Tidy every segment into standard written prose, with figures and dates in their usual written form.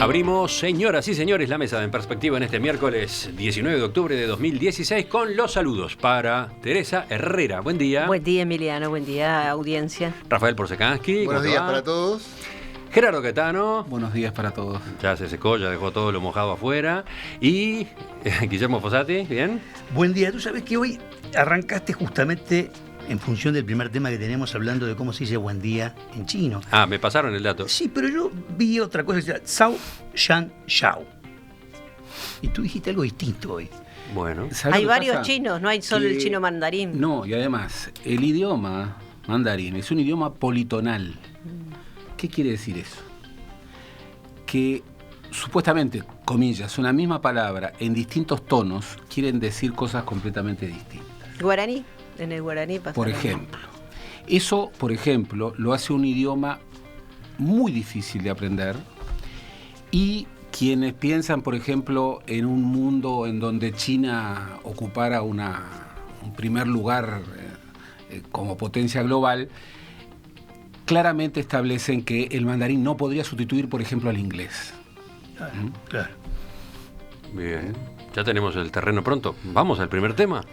Abrimos, señoras y señores, la mesa de En Perspectiva en este miércoles 19 de octubre de 2016 con los saludos para Teresa Herrera. Buen día. Buen día, Emiliano. Buen día, audiencia. Rafael Porsekansky. Buenos días para todos. Gerardo Caetano. Buenos días para todos. Ya se secó, ya dejó todo lo mojado afuera. Y Guillermo Fossati, ¿bien? Buen día. Tú sabes que hoy arrancaste justamente en función del primer tema que tenemos hablando de cómo se dice buen día en chino. Ah, me pasaron el dato. Sí, pero yo vi otra cosa que se llama Zhao Shan Xiao. Y tú dijiste algo distinto hoy. Bueno. Hay varios chinos, no hay solo el chino mandarín. No, y además, el idioma mandarín es un idioma politonal. ¿Qué quiere decir eso? Que supuestamente, comillas, una misma palabra en distintos tonos quieren decir cosas completamente distintas. ¿Guaraní? En el guaraní pasa. Por ejemplo. Eso, por ejemplo, lo hace un idioma muy difícil de aprender, y quienes piensan, por ejemplo, en un mundo en donde China ocupara un primer lugar como potencia global, claramente establecen que el mandarín no podría sustituir, por ejemplo, al inglés. Claro. Bien. Ya tenemos el terreno pronto. Vamos al primer tema.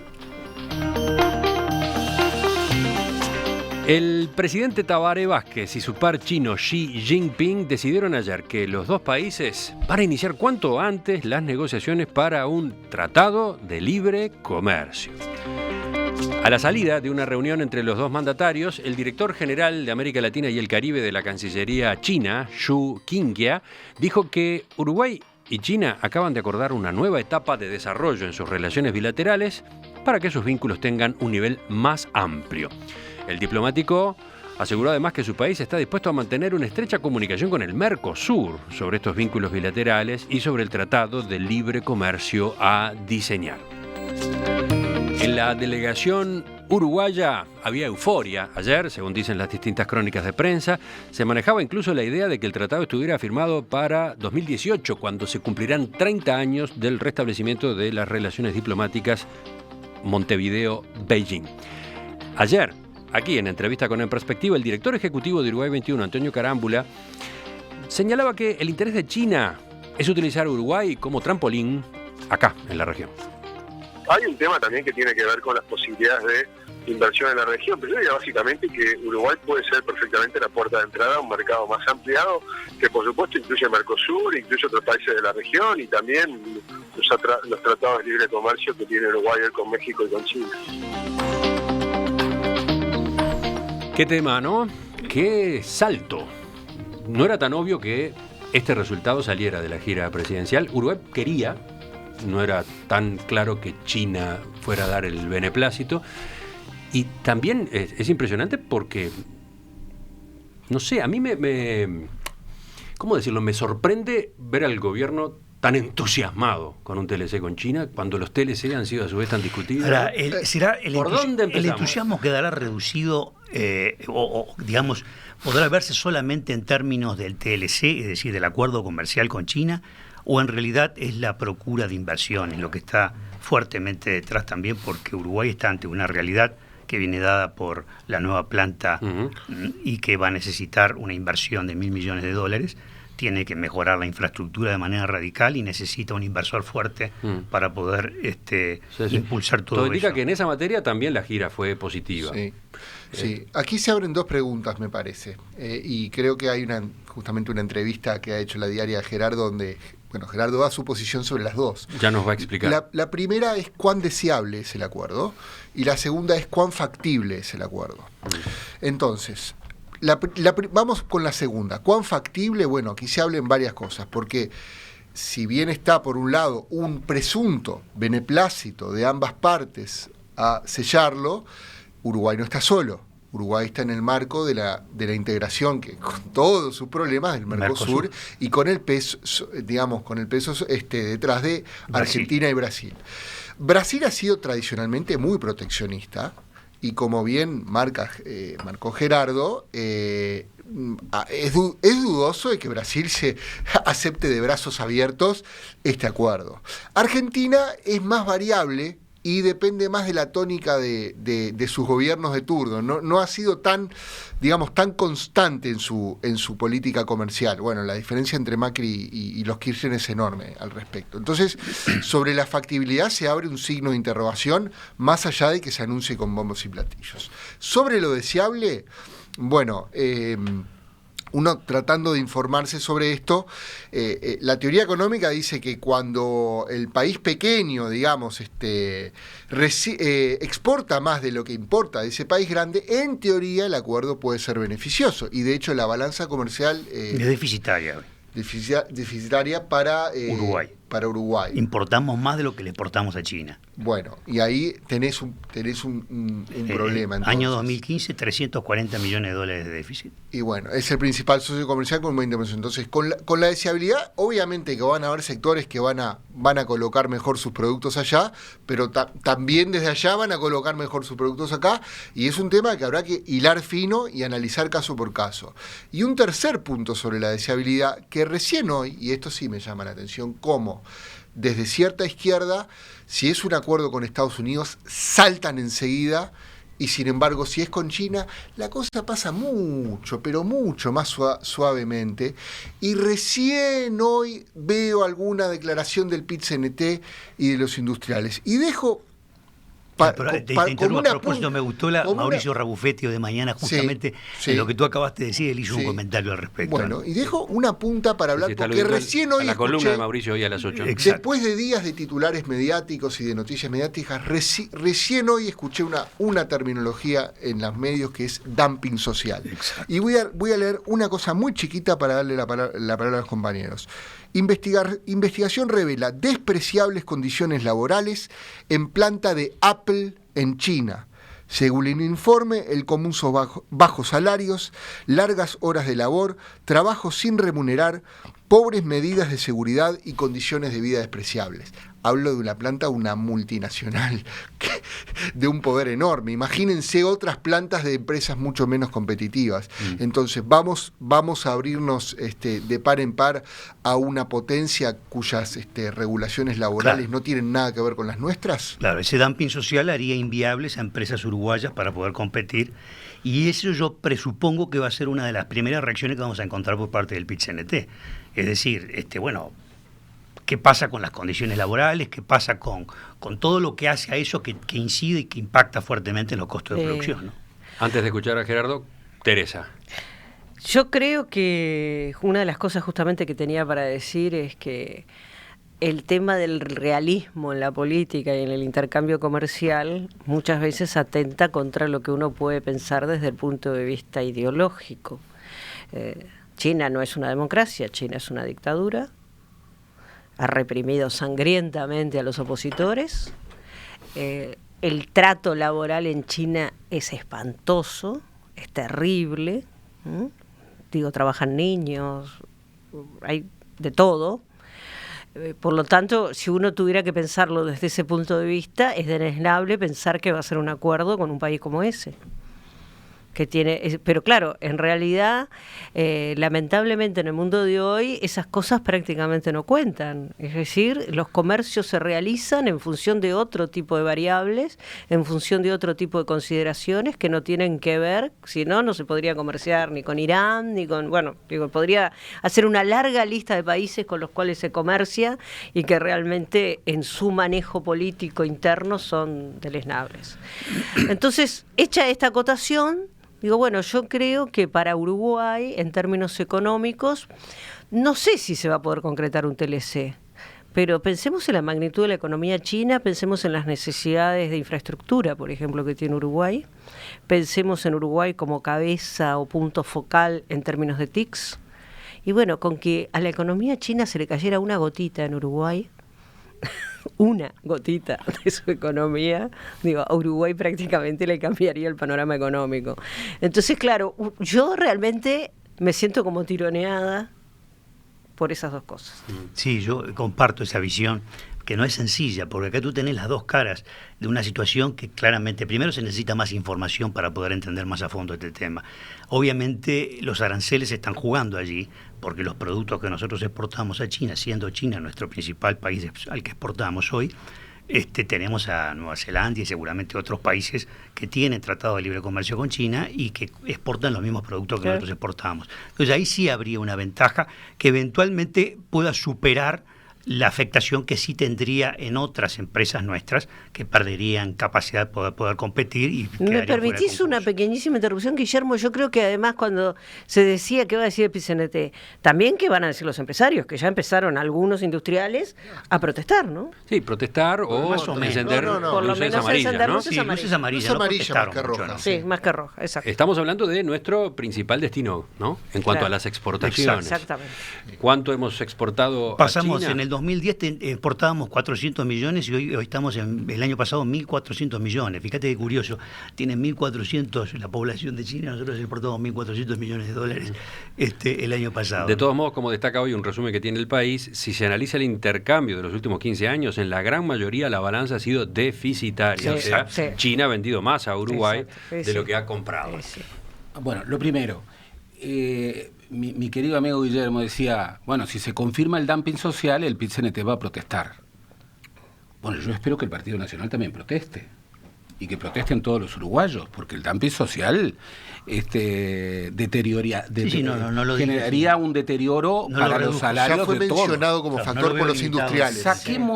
El presidente Tabaré Vázquez y su par chino Xi Jinping decidieron ayer que los dos países van a iniciar cuanto antes las negociaciones para un tratado de libre comercio. A la salida de una reunión entre los dos mandatarios, el director general de América Latina y el Caribe de la Cancillería china, Xu Qingjia, dijo que Uruguay y China acaban de acordar una nueva etapa de desarrollo en sus relaciones bilaterales para que sus vínculos tengan un nivel más amplio. El diplomático aseguró además que su país está dispuesto a mantener una estrecha comunicación con el Mercosur sobre estos vínculos bilaterales y sobre el tratado de libre comercio a diseñar. En la delegación uruguaya había euforia. Ayer, según dicen las distintas crónicas de prensa, se manejaba incluso la idea de que el tratado estuviera firmado para 2018, cuando se cumplirán 30 años del restablecimiento de las relaciones diplomáticas Montevideo-Beijing. Ayer, aquí en entrevista con En Perspectiva, el director ejecutivo de Uruguay 21, Antonio Carámbula, señalaba que el interés de China es utilizar Uruguay como trampolín acá, en la región. Hay un tema también que tiene que ver con las posibilidades de inversión en la región, pero yo diría básicamente que Uruguay puede ser perfectamente la puerta de entrada a un mercado más ampliado, que por supuesto incluye Mercosur, incluye otros países de la región y también los tratados de libre comercio que tiene Uruguay con México y con China. Qué tema, ¿no? Qué salto. No era tan obvio que este resultado saliera de la gira presidencial. Uruguay quería, no era tan claro que China fuera a dar el beneplácito. Y también es impresionante porque, no sé, a mí ¿cómo decirlo? Me sorprende ver al gobierno tan entusiasmado con un TLC con China, cuando los TLC han sido a su vez tan discutidos. Ahora, ¿Por dónde empezamos? El entusiasmo quedará reducido, digamos, podrá verse solamente en términos del TLC, es decir, del acuerdo comercial con China, o en realidad es la procura de inversiones lo que está fuertemente detrás también, porque Uruguay está ante una realidad que viene dada por la nueva planta y que va a necesitar una inversión de $1.000 millones. Tiene que mejorar la infraestructura de manera radical y necesita un inversor fuerte para poder impulsar todo eso. Indica que en esa materia también la gira fue positiva. Sí. Aquí se abren dos preguntas, me parece. Y creo que hay justamente una entrevista que ha hecho la diaria Gerardo, donde Gerardo da su posición sobre las dos. Ya nos va a explicar. La primera es cuán deseable es el acuerdo y la segunda es cuán factible es el acuerdo. Entonces, vamos con la segunda. ¿Cuán factible? Bueno, aquí se hablan varias cosas, porque si bien está, por un lado, un presunto beneplácito de ambas partes a sellarlo, Uruguay no está solo. Uruguay está en el marco de la integración, que con todos sus problemas, del Mercosur y con el peso, detrás de Argentina y Brasil. Brasil ha sido tradicionalmente muy proteccionista, y como bien marcó Gerardo, es dudoso de que Brasil se acepte de brazos abiertos este acuerdo. Argentina es más variable y depende más de la tónica de sus gobiernos de turno. No ha sido tan, digamos, tan constante en su política comercial. Bueno, la diferencia entre Macri y los Kirchner es enorme al respecto. Entonces, sobre la factibilidad se abre un signo de interrogación, más allá de que se anuncie con bombos y platillos. Sobre lo deseable, bueno, uno tratando de informarse sobre esto, la teoría económica dice que cuando el país pequeño, digamos, exporta más de lo que importa de ese país grande, en teoría el acuerdo puede ser beneficioso. Y de hecho la balanza comercial es deficitaria. Deficitaria para Uruguay. Importamos más de lo que le exportamos a China. Bueno, y ahí tenés un problema. Entonces. Año 2015, 340 millones de dólares de déficit. Y bueno, es el principal socio comercial con 20%. Entonces, con la deseabilidad, obviamente que van a haber sectores que van a colocar mejor sus productos allá, pero también desde allá van a colocar mejor sus productos acá, y es un tema que habrá que hilar fino y analizar caso por caso. Y un tercer punto sobre la deseabilidad, que recién hoy, y esto sí me llama la atención, cómo desde cierta izquierda, si es un acuerdo con Estados Unidos, saltan enseguida, y sin embargo, si es con China, la cosa pasa mucho, pero mucho más suavemente. Y recién hoy veo alguna declaración del PIT-CNT y de los industriales. Y dejo... te interrumpo, a propósito, me gustó Mauricio Rabufetti de mañana, justamente en lo que tú acabaste de decir, él hizo un comentario al respecto. Bueno, y dejo una punta para hablar, porque recién hoy la columna de Mauricio hoy a las 8. Después de días de titulares mediáticos y de noticias mediáticas, recién hoy escuché una terminología en los medios que es dumping social. Exacto. Y voy a leer una cosa muy chiquita para darle la palabra a los compañeros. Investigación revela despreciables condiciones laborales en planta de Apple en China. Según el informe, el común son bajos salarios, largas horas de labor, trabajo sin remunerar, pobres medidas de seguridad y condiciones de vida despreciables. Hablo de una planta, una multinacional, de un poder enorme. Imagínense otras plantas de empresas mucho menos competitivas. Entonces, vamos a abrirnos de par en par a una potencia cuyas regulaciones laborales no tienen nada que ver con las nuestras. Claro, ese dumping social haría inviables a empresas uruguayas para poder competir. Y eso yo presupongo que va a ser una de las primeras reacciones que vamos a encontrar por parte del PIT-CNT. Es decir, ¿qué pasa con las condiciones laborales? ¿Qué pasa con todo lo que hace a eso que incide y que impacta fuertemente en los costos de producción, ¿no? Antes de escuchar a Gerardo, Teresa. Yo creo que una de las cosas justamente que tenía para decir es que el tema del realismo en la política y en el intercambio comercial muchas veces atenta contra lo que uno puede pensar desde el punto de vista ideológico. China no es una democracia, China es una dictadura. Ha reprimido sangrientamente a los opositores. El trato laboral en China es espantoso, es terrible. Trabajan niños, hay de todo. Por lo tanto, si uno tuviera que pensarlo desde ese punto de vista, es desdeñable pensar que va a ser un acuerdo con un país como ese. Pero claro, en realidad, lamentablemente en el mundo de hoy, esas cosas prácticamente no cuentan. Es decir, los comercios se realizan en función de otro tipo de variables, en función de otro tipo de consideraciones que no tienen que ver, si no se podría comerciar ni con Irán, ni con, podría hacer una larga lista de países con los cuales se comercia y que realmente en su manejo político interno son deleznables. Entonces, hecha esta acotación, yo creo que para Uruguay, en términos económicos, no sé si se va a poder concretar un TLC, pero pensemos en la magnitud de la economía china, pensemos en las necesidades de infraestructura, por ejemplo, que tiene Uruguay, pensemos en Uruguay como cabeza o punto focal en términos de TICs, y con que a la economía china se le cayera una gotita en Uruguay, una gotita de su economía, a Uruguay prácticamente le cambiaría el panorama económico. Entonces, claro, yo realmente me siento como tironeada por esas dos cosas. Sí, yo comparto esa visión, que no es sencilla, porque acá tú tenés las dos caras de una situación que claramente, primero se necesita más información para poder entender más a fondo este tema. Obviamente los aranceles están jugando allí, porque los productos que nosotros exportamos a China, siendo China nuestro principal país al que exportamos hoy, tenemos a Nueva Zelanda y seguramente otros países que tienen tratado de libre comercio con China y que exportan los mismos productos que nosotros exportamos. Entonces ahí sí habría una ventaja que eventualmente pueda superar la afectación que sí tendría en otras empresas nuestras que perderían capacidad de poder competir. Y ¿Me permitís una pequeñísima interrupción, Guillermo? Yo creo que además cuando se decía que va a decir el PCNT, también que van a decir los empresarios, que ya empezaron algunos industriales a protestar, ¿no? Sí, protestar o encender luces amarillas, ¿no? Sí, luces amarillas, no más que rojas. ¿no? Sí, más que rojas, exacto. Estamos hablando de nuestro principal destino, ¿no? En cuanto a las exportaciones. Exactamente. ¿Cuánto hemos exportado Pasamos a China? En el 2010 exportábamos 400 millones y hoy estamos el año pasado 1.400 millones. Fíjate qué curioso, tiene 1.400 la población de China, nosotros exportamos 1.400 millones de dólares el año pasado. De todos modos, como destaca hoy un resumen que tiene el país, si se analiza el intercambio de los últimos 15 años, en la gran mayoría la balanza ha sido deficitaria. China ha vendido más a Uruguay de lo que ha comprado. Bueno, lo primero, mi querido amigo Guillermo decía, bueno, si se confirma el dumping social, el PIT-CNT va a protestar. Bueno, yo espero que el Partido Nacional también proteste, y que protesten todos los uruguayos, porque el dumping social generaría un deterioro para los salarios ya fue de todos. mencionado como factor por los industriales.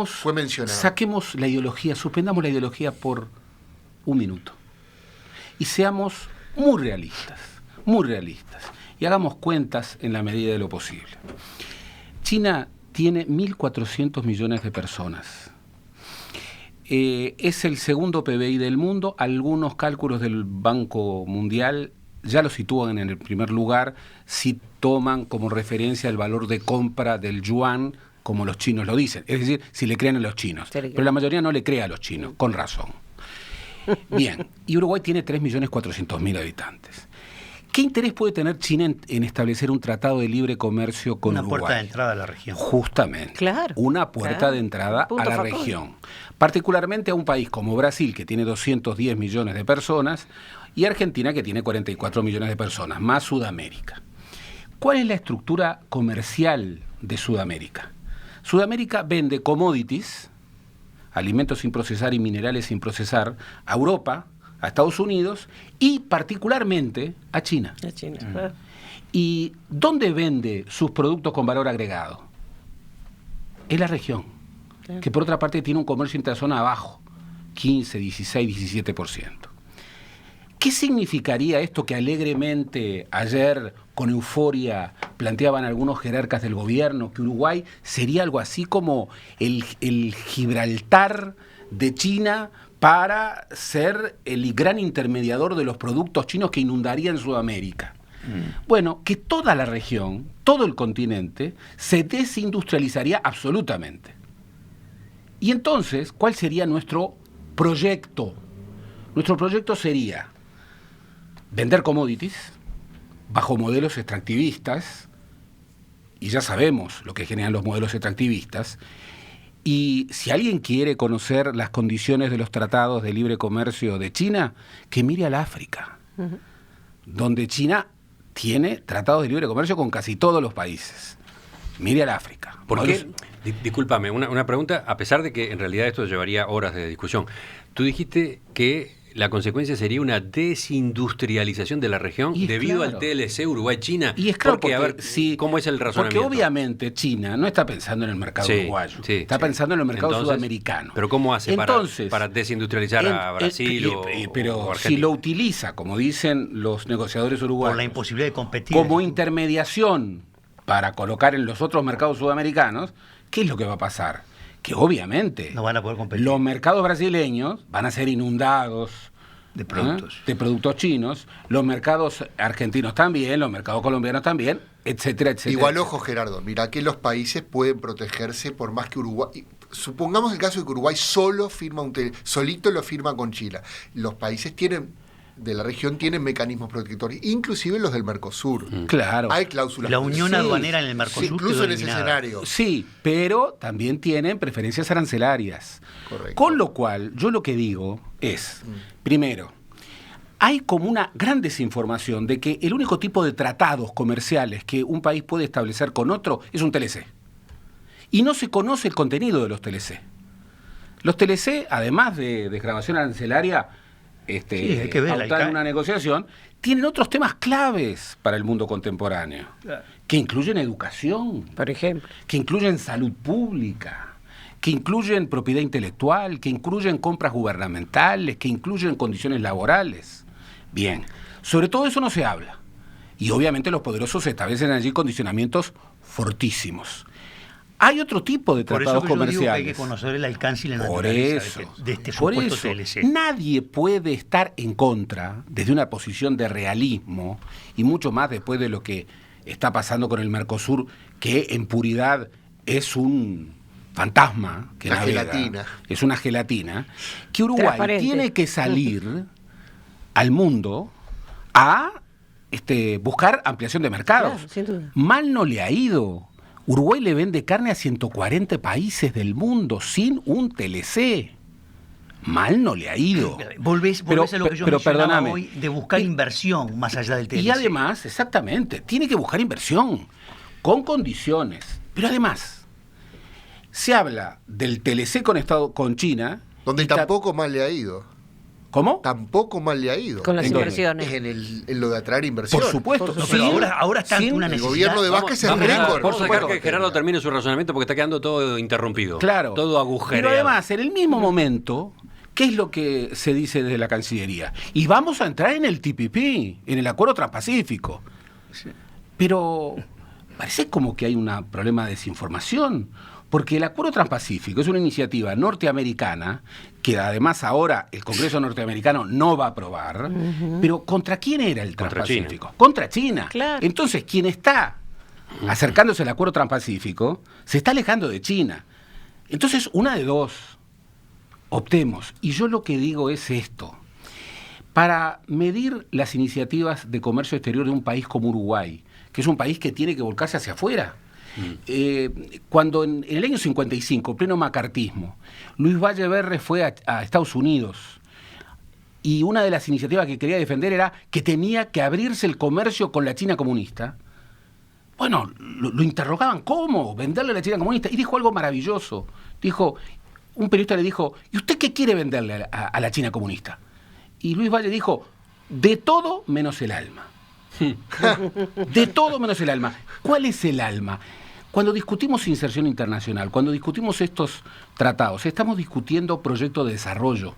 Fue mencionado. Saquemos la ideología, suspendamos la ideología por un minuto, y seamos muy realistas, y hagamos cuentas en la medida de lo posible. China tiene 1.400 millones de personas. Es el segundo PBI del mundo. Algunos cálculos del Banco Mundial ya lo sitúan en el primer lugar si toman como referencia el valor de compra del yuan, como los chinos lo dicen. Es decir, si le creen a los chinos. Pero la mayoría no le cree a los chinos, con razón. Bien, y Uruguay tiene 3.400.000 habitantes. ¿Qué interés puede tener China en establecer un tratado de libre comercio con Uruguay? Una puerta de entrada a la región. Justamente. Claro, una puerta de entrada a la región. Particularmente a un país como Brasil, que tiene 210 millones de personas, y Argentina, que tiene 44 millones de personas, más Sudamérica. ¿Cuál es la estructura comercial de Sudamérica? Sudamérica vende commodities, alimentos sin procesar y minerales sin procesar, a Europa, a Estados Unidos y particularmente a China. ¿Y dónde vende sus productos con valor agregado? En la región, que por otra parte tiene un comercio interzona bajo, 15, 16, 17%. ¿Qué significaría esto que alegremente ayer, con euforia, planteaban algunos jerarcas del gobierno, que Uruguay sería algo así como el Gibraltar de China para ser el gran intermediador de los productos chinos que inundarían Sudamérica? Bueno, que toda la región, todo el continente, se desindustrializaría absolutamente. Y entonces, ¿cuál sería nuestro proyecto? Nuestro proyecto sería vender commodities bajo modelos extractivistas, y ya sabemos lo que generan los modelos extractivistas. Y si alguien quiere conocer las condiciones de los tratados de libre comercio de China, que mire al África, donde China tiene tratados de libre comercio con casi todos los países. Mire al África. ¿Por qué? Discúlpame, una pregunta, a pesar de que en realidad esto llevaría horas de discusión. Tú dijiste que la consecuencia sería una desindustrialización de la región debido al TLC Uruguay-China. Y es claro, porque, a ver, ¿cómo es el razonamiento? Porque obviamente China no está pensando en el mercado uruguayo, está pensando en el mercado sudamericano. ¿Pero cómo hace para desindustrializar a Brasil o Argentina? Si lo utiliza, como dicen los negociadores uruguayos, por la imposibilidad de competir, como intermediación para colocar en los otros mercados sudamericanos, ¿qué es lo que va a pasar? Que obviamente no van a poder competir. Los mercados brasileños van a ser inundados de productos, de productos chinos, los mercados argentinos también, los mercados colombianos también, etcétera, etcétera. Igual, etcétera. ojo, Gerardo, mira que los países pueden protegerse por más que Uruguay. Supongamos el caso de que Uruguay solito lo firma con Chile. Los países de la región tienen mecanismos protectores, inclusive los del Mercosur. Claro. Hay cláusulas. La unión aduanera en el Mercosur. Incluso en ese escenario. Sí, pero también tienen preferencias arancelarias. Correcto. Con lo cual, yo lo que digo es, primero, hay como una gran desinformación de que el único tipo de tratados comerciales que un país puede establecer con otro es un TLC. Y no se conoce el contenido de los TLC. Los TLC, además de desgravación arancelaria, hay que ver pautar en una negociación, tienen otros temas claves para el mundo contemporáneo, que incluyen educación, Por ejemplo. que incluyen salud pública, que incluyen propiedad intelectual, que incluyen compras gubernamentales, que incluyen condiciones laborales. Bien, sobre todo eso no se habla. Y obviamente los poderosos establecen allí condicionamientos fortísimos. Hay otro tipo de Por tratados eso que yo digo que comerciales. hay que conocer el alcance y la Por naturaleza eso, de este por supuesto eso, TLC. nadie puede estar en contra desde una posición de realismo, y mucho más después de lo que está pasando con el Mercosur, que en puridad es un fantasma que Una navega, gelatina. es una gelatina, que Uruguay Transparente. tiene que salir al mundo a buscar ampliación de mercados. Claro, sin duda. Mal no le ha ido. Uruguay le vende carne a 140 países del mundo sin un TLC. Mal no le ha ido. Volvés a lo que yo pero mencionaba perdóname. hoy, de buscar inversión más allá del TLC. Y además, exactamente, tiene que buscar inversión con condiciones. Pero además, se habla del TLC con China. Donde y tampoco mal le ha ido. ¿Cómo? Tampoco mal le ha ido. Con las ¿En dónde? inversiones. En lo de atraer inversión. Por supuesto. Por No, supuesto. pero ahora está ante sin una El necesidad. gobierno de Vázquez es Vamos récord. a dejar que Gerardo termine su razonamiento porque está quedando todo interrumpido. Claro. Todo agujereado. Pero además, en el mismo momento, ¿qué es lo que se dice desde la Cancillería? Y vamos a entrar en el TPP, en el Acuerdo Transpacífico. Pero parece como que hay un problema de desinformación, porque el Acuerdo Transpacífico es una iniciativa norteamericana que además ahora el Congreso norteamericano no va a aprobar, pero ¿contra quién era el Contra Transpacífico? China. Contra China. Claro. Entonces, quien está acercándose al Acuerdo Transpacífico se está alejando de China. Entonces, una de dos, optemos. Y yo lo que digo es esto. Para medir las iniciativas de comercio exterior de un país como Uruguay, que es un país que tiene que volcarse hacia afuera, cuando en el año 55, pleno macartismo, Luis Valle Berre fue a Estados Unidos, y una de las iniciativas que quería defender era que tenía que abrirse el comercio con la China comunista. Bueno, lo interrogaban, ¿cómo? Venderle a la China comunista. Y dijo algo maravilloso. Un periodista le dijo, ¿y usted qué quiere venderle a la China comunista? Y Luis Valle dijo, de todo menos el alma. De todo menos el alma. ¿Cuál es el alma? Cuando discutimos inserción internacional, cuando discutimos estos tratados, estamos discutiendo proyectos de desarrollo.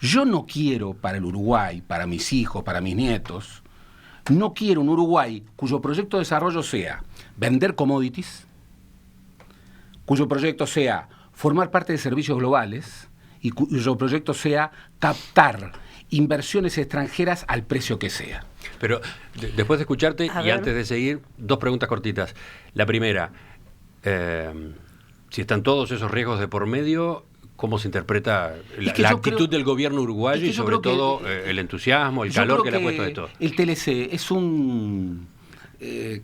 Yo no quiero para el Uruguay, para mis hijos, para mis nietos, no quiero un Uruguay cuyo proyecto de desarrollo sea vender commodities, cuyo proyecto sea formar parte de servicios globales y cuyo proyecto sea captar inversiones extranjeras al precio que sea. Pero después de escucharte A y ver. antes de seguir, dos preguntas cortitas. La primera, si están todos esos riesgos de por medio, ¿cómo se interpreta Es que la yo actitud creo- del gobierno uruguayo es que y yo sobre creo que- todo el entusiasmo, el Yo calor creo que le ha puesto esto? El TLC es un... es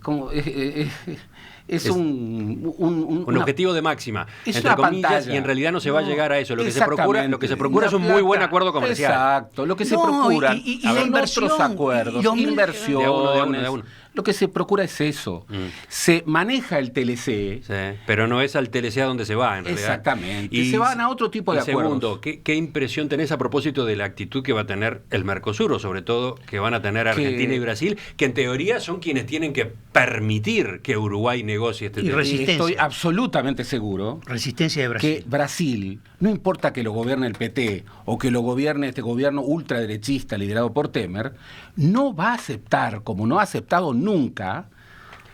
Un objetivo de máxima, es entre una comillas, pantalla. y en realidad no se va a llegar a eso. Lo que se Exactamente. procura es un muy buen acuerdo comercial. Exacto, lo que se No, procura y son la inversión, otros acuerdos, y los mil- inversiones. De a uno. Lo que se procura es eso. Se maneja el TLC. Sí, pero no es al TLC a donde se va, en realidad. Exactamente. Se van a otro tipo de acuerdos. Segundo, ¿qué impresión tenés a propósito de la actitud que va a tener el Mercosur, o sobre todo que van a tener Argentina y Brasil, que en teoría son quienes tienen que permitir que Uruguay negocie este Y tema? resistencia. Estoy absolutamente seguro Resistencia de Brasil. que Brasil, no importa que lo gobierne el PT o que lo gobierne este gobierno ultraderechista liderado por Temer, no va a aceptar, como no ha aceptado nunca,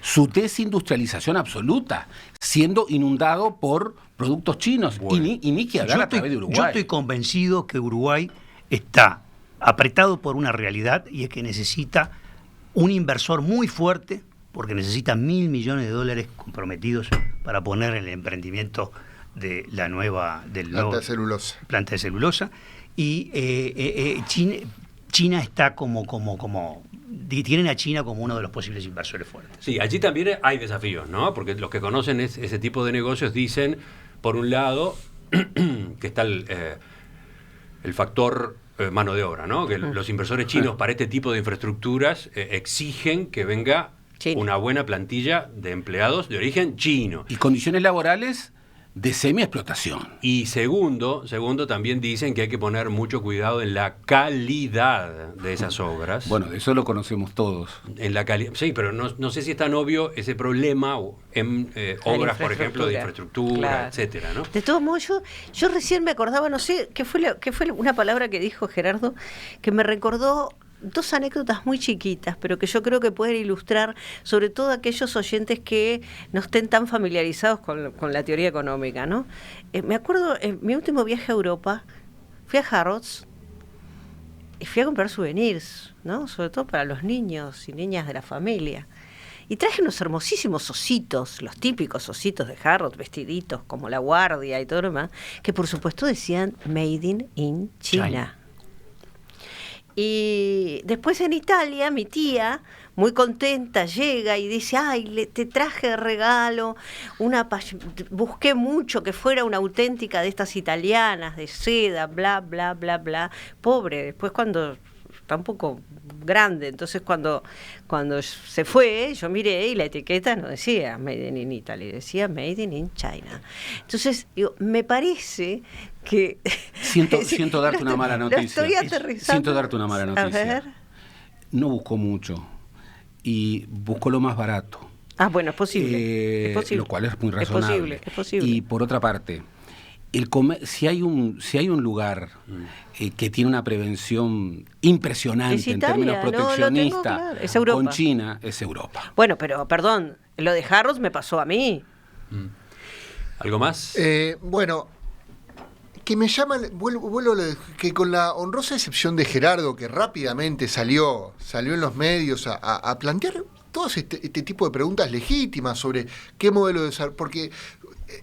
su desindustrialización absoluta, siendo inundado por productos chinos. Bueno. Y ni que hablar a través de Uruguay. Yo estoy convencido que Uruguay está apretado por una realidad, y es que necesita un inversor muy fuerte, porque necesita $1.000 millones comprometidos para poner en el emprendimiento de la nueva Planta de celulosa. planta de celulosa. Y China está tienen a China como uno de los posibles inversores fuertes. Sí, allí también hay desafíos, ¿no? Porque los que conocen ese tipo de negocios dicen, por un lado, que está el factor mano de obra, ¿no? Que los inversores chinos para este tipo de infraestructuras exigen que venga China. una buena plantilla de empleados de origen chino. Y condiciones laborales de semi-explotación. Y segundo, también dicen que hay que poner mucho cuidado en la calidad de esas obras. Bueno, eso lo conocemos todos. En la calidad, sí, pero no sé si es tan obvio ese problema en obras, por ejemplo, de infraestructura, claro, etcétera, ¿no? De todos modos, yo recién me acordaba, no sé, qué fue una palabra que dijo Gerardo, que me recordó dos anécdotas muy chiquitas, pero que yo creo que pueden ilustrar, sobre todo aquellos oyentes que no estén tan familiarizados con la teoría económica, ¿no? Me acuerdo, en mi último viaje a Europa, fui a Harrods y fui a comprar souvenirs, ¿no? Sobre todo para los niños y niñas de la familia. Y traje unos hermosísimos ositos, los típicos ositos de Harrods, vestiditos como la guardia y todo lo demás, que por supuesto decían Made in China. Y después en Italia, mi tía, muy contenta, llega y dice, ay, te traje de regalo busqué mucho que fuera una auténtica de estas italianas, de seda, bla, bla, bla, bla. Pobre, después cuando está un poco grande, entonces cuando se fue, yo miré y la etiqueta no decía Made in Italy, decía Made in China. Entonces, digo, me parece que... Siento darte una mala noticia. Estoy aterrizando. Siento darte una mala noticia. A ver. No buscó mucho y buscó lo más barato. Ah, bueno, es posible. Es posible. Lo cual es muy razonable. Es posible. Y por otra parte, si hay un lugar que tiene una prevención impresionante en términos proteccionistas claro. Es Europa. Con China, es Europa. Bueno, pero perdón, lo de Harrods me pasó a mí. ¿Algo más? Bueno, que me llama, vuelvo que con la honrosa excepción de Gerardo, que rápidamente salió en los medios a plantear todos este tipo de preguntas legítimas sobre qué modelo de desarrollo, porque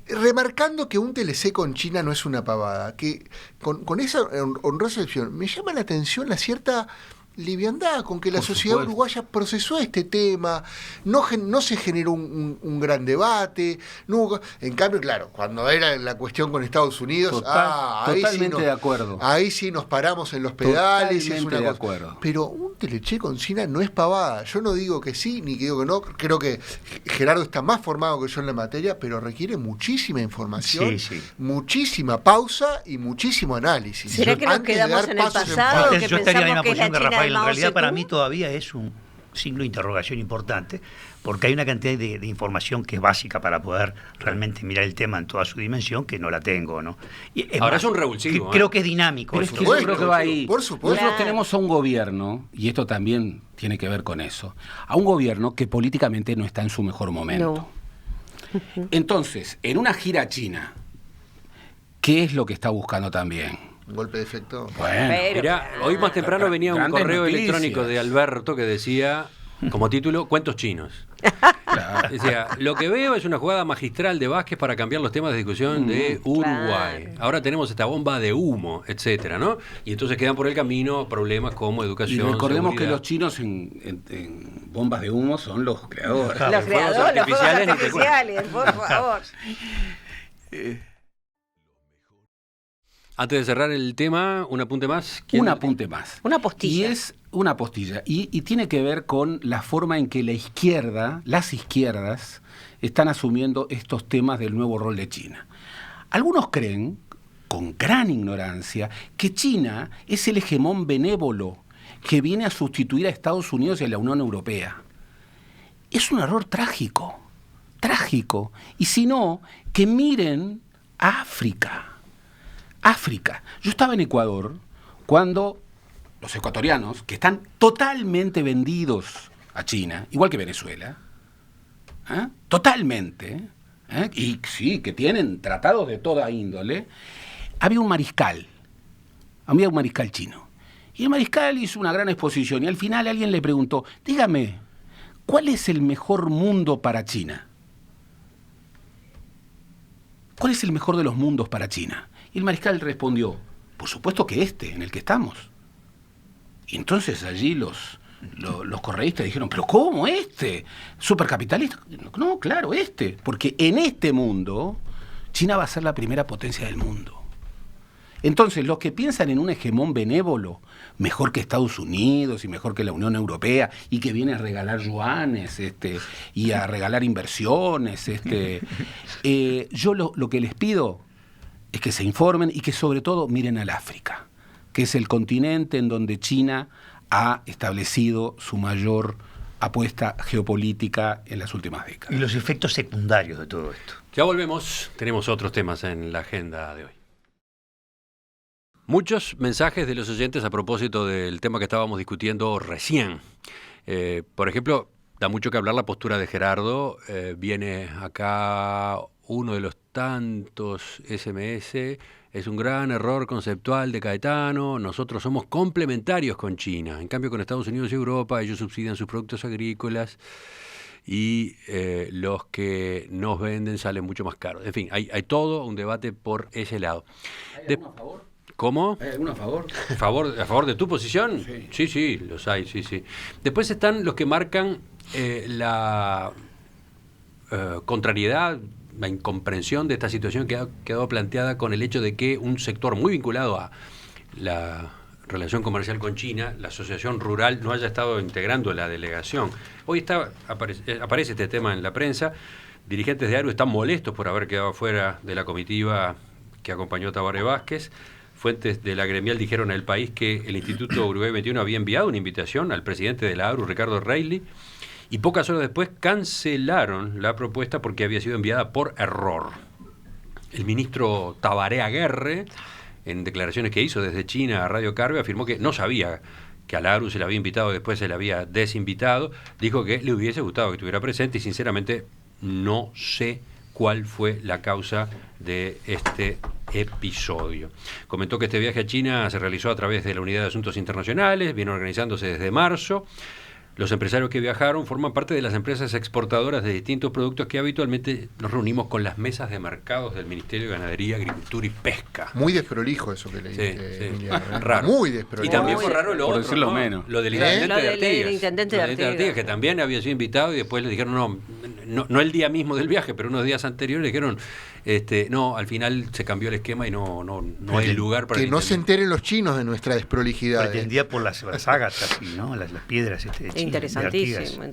remarcando que un TLC con China no es una pavada, que con esa honrosa excepción me llama la atención la cierta liviandad con que la sociedad uruguaya procesó este tema, no se generó un gran debate, en cambio, claro, cuando era la cuestión con Estados Unidos, totalmente de acuerdo. Ahí sí nos paramos en los pedales, totalmente es una de cosa. Acuerdo. Pero un teleche con China no es pavada. Yo no digo que sí, ni que digo que no. Creo que Gerardo está más formado que yo en la materia, pero requiere muchísima información, muchísima pausa y muchísimo análisis. ¿Será que nos quedamos en el pasado? Yo estaría en la misma posición que Rafael. En realidad, para mí todavía es un signo de interrogación importante, porque hay una cantidad de información que es básica para poder realmente mirar el tema en toda su dimensión, que no la tengo, ¿no? Ahora es un revulsivo. Creo que es dinámico. Pero es que yo creo que va ahí. Por supuesto. Nosotros tenemos a un gobierno, y esto también tiene que ver con eso, a un gobierno que políticamente no está en su mejor momento. No. Entonces, en una gira a China, ¿qué es lo que está buscando también? Un golpe de efecto. Bueno, mirá, hoy más temprano venía un correo electrónico de Alberto que decía, como título, cuentos chinos. Claro. Decía, lo que veo es una jugada magistral de Vázquez para cambiar los temas de discusión de Uruguay. Claro. Ahora tenemos esta bomba de humo, etcétera, ¿no? Y entonces quedan por el camino problemas como educación, y recordemos seguridad. Que los chinos en bombas de humo son los creadores. Los creadores, los fuegos artificiales, por favor. Antes de cerrar el tema, un apunte más. Un apunte más. Una postilla. Y es una postilla. Y tiene que ver con la forma en que las izquierdas, están asumiendo estos temas del nuevo rol de China. Algunos creen, con gran ignorancia, que China es el hegemón benévolo que viene a sustituir a Estados Unidos y a la Unión Europea. Es un error trágico. Y si no, que miren a África. Yo estaba en Ecuador cuando los ecuatorianos, que están totalmente vendidos a China, igual que Venezuela, totalmente, y sí, que tienen tratados de toda índole, había un mariscal chino. Y el mariscal hizo una gran exposición y al final alguien le preguntó, dígame, ¿cuál es el mejor mundo para China? ¿Cuál es el mejor de los mundos para China? Y el mariscal respondió, por supuesto que en el que estamos. Y entonces allí los correístas dijeron, ¿pero cómo ¿Supercapitalista? No, claro, porque en este mundo China va a ser la primera potencia del mundo. Entonces, los que piensan en un hegemón benévolo, mejor que Estados Unidos y mejor que la Unión Europea, y que viene a regalar yuanes y a regalar inversiones, yo lo que les pido es que se informen y que sobre todo miren al África, que es el continente en donde China ha establecido su mayor apuesta geopolítica en las últimas décadas. Y los efectos secundarios de todo esto. Ya volvemos, tenemos otros temas en la agenda de hoy. Muchos mensajes de los oyentes a propósito del tema que estábamos discutiendo recién. Por ejemplo, da mucho que hablar la postura de Gerardo. Viene acá uno de los tantos SMS. Es un gran error conceptual de Caetano. Nosotros somos complementarios con China. En cambio, con Estados Unidos y Europa, ellos subsidian sus productos agrícolas y los que nos venden salen mucho más caros. En fin, hay todo un debate por ese lado. ¿Hay alguno a favor? ¿Cómo? ¿Hay alguno a favor? ¿A favor de tu posición? Sí, los hay, sí. Después están los que marcan la contrariedad, la incomprensión de esta situación que ha quedado planteada con el hecho de que un sector muy vinculado a la relación comercial con China, la Asociación Rural, no haya estado integrando la delegación. Hoy aparece este tema en la prensa. Dirigentes de ARU están molestos por haber quedado fuera de la comitiva que acompañó a Tabaré Vázquez. Fuentes de la gremial dijeron a El País que el Instituto Uruguay 21 había enviado una invitación al presidente de la ARU, Ricardo Reilly, y pocas horas después cancelaron la propuesta porque había sido enviada por error. El ministro Tabaré Aguerre, en declaraciones que hizo desde China a Radio Carve, afirmó que no sabía que a la ARU se le había invitado, después se le había desinvitado. Dijo que le hubiese gustado que estuviera presente y sinceramente no sé cuál fue la causa de este episodio. Comentó que este viaje a China se realizó a través de la Unidad de Asuntos Internacionales, viene organizándose desde marzo. Los empresarios que viajaron forman parte de las empresas exportadoras de distintos productos que habitualmente nos reunimos con las mesas de mercados del Ministerio de Ganadería, Agricultura y Pesca. Muy desprolijo eso que le dije, sí. Emiliano, ¿eh? Raro. Muy desprolijo. Y también fue raro lo Por otro, decirlo ¿no? menos. Lo del intendente de Artigas. El intendente de Artigas, que también había sido invitado y después le dijeron no el día mismo del viaje, pero unos días anteriores le dijeron no, al final se cambió el esquema y no hay lugar para que no se enteren los chinos de nuestra desprolijidad. Pretendía por las ágatas, ¿no? Las piedras. Interesantísimo.